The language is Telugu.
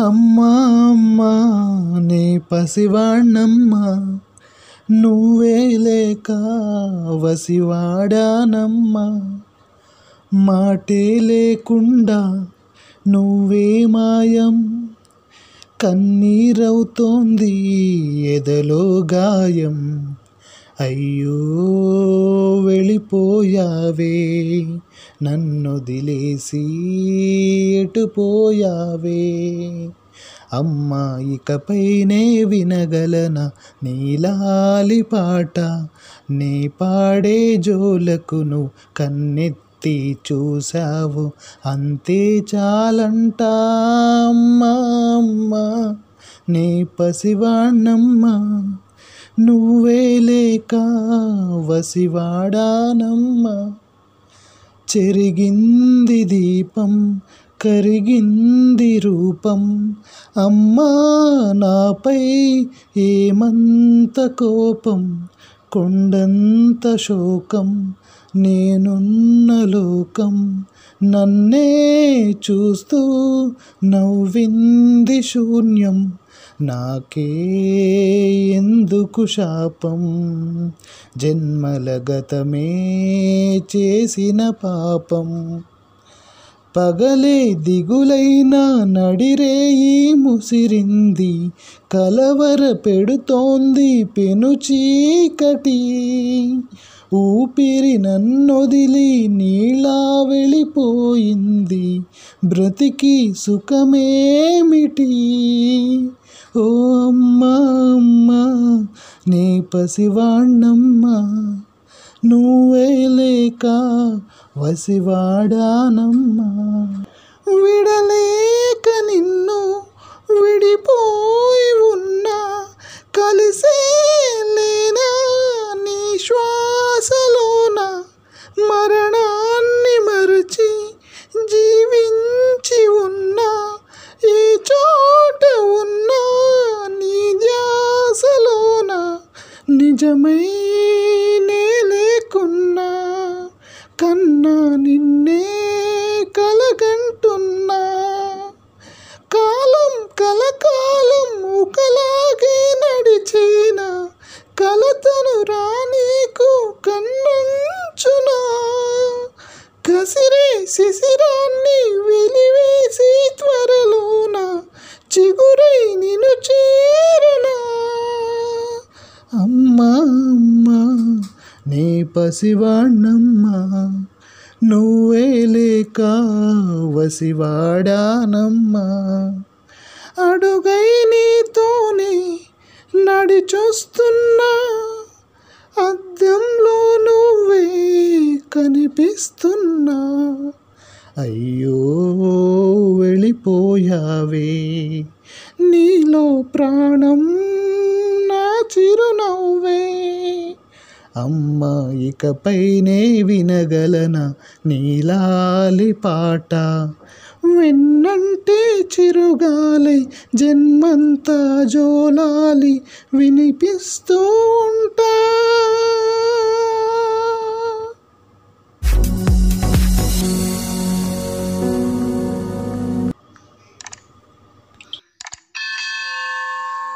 అమ్మా అమ్మా నీ పసివాణ్ణమ్మా, నువ్వే లేక వసివాడానమ్మా. మాటే లేకుండా నువ్వే మాయం, కన్నీరవుతోంది ఎదలో గాయం. అయ్యో వెళ్ళిపోయావే, నన్నొదిలేసి ఎటుపోయావే. అమ్మా ఇకపైనే వినగలనా నీలాలి పాట, నీ పాడే జోలకు నువ్వు కన్నెత్తి చూసావు, అంతే చాలంట. అమ్మా అమ్మా నీ పసివాణ్ణమ్మా, నువ్వే లేక వసివాడానమ్మా. చెరిగింది దీపం, కరిగింది రూపం, అమ్మా నాపై ఏమంత కోపం. కొండంత శోకం నేనున్న లోకం, నన్నే చూస్తూ నవ్వింది శూన్యం. నాకే ఎందుకు శాపం, జన్మల గతమే చేసిన పాపం. పగలే దిగులైనా నడిరేయి ముసిరింది, కలవర పెడుతోంది పెను చీకటి. ఊపిరి నన్నొదిలి నీళ్ళా వెళ్ళిపోయింది, బ్రతికి సుఖమేమిటి. ఓ అమ్మా అమ్మా నీ పసివాణ్ణమ్మా, నువ్వే లేక వసివాడానమ్మా. విడలేక నిన్ను విడిపోయి ఉన్నా, కలిసే లేనా నీ శ్వాసలోన. మరణాన్ని మరచి జీవించి ఉన్నా, ఏ చోట ఉన్నా నీ ధ్యాసలోన. నిజమై నే లేకున్నా, కన్నా నిన్నే కలగంటున్నా. కాలం కలకాలం ఒకలాగే నడిచేనా, కలతను రానీకు కన్నంచునా. కసిరే శిశిరాన్ని వెలివేసి త్వరలోన, చిగురై నిన్ను చేరునా. అమ్మా అమ్మా నీ పసివాణ్ణమ్మా, నువ్వే లేక వసివాడానమ్మా. అడుగై నీతోనే నడిచొస్తున్నా, అద్దంలో నువ్వే కనిపిస్తున్నా. అయ్యో వెళ్ళిపోయావే, నీలో ప్రాణం నా చిరునవ్వే. అమ్మా ఇకపైనే వినగలనా నీలాలి పాట, వెన్నంటే చిరుగాలి జన్మంతా జోలాలి వినిపిస్తూ ఉంటా.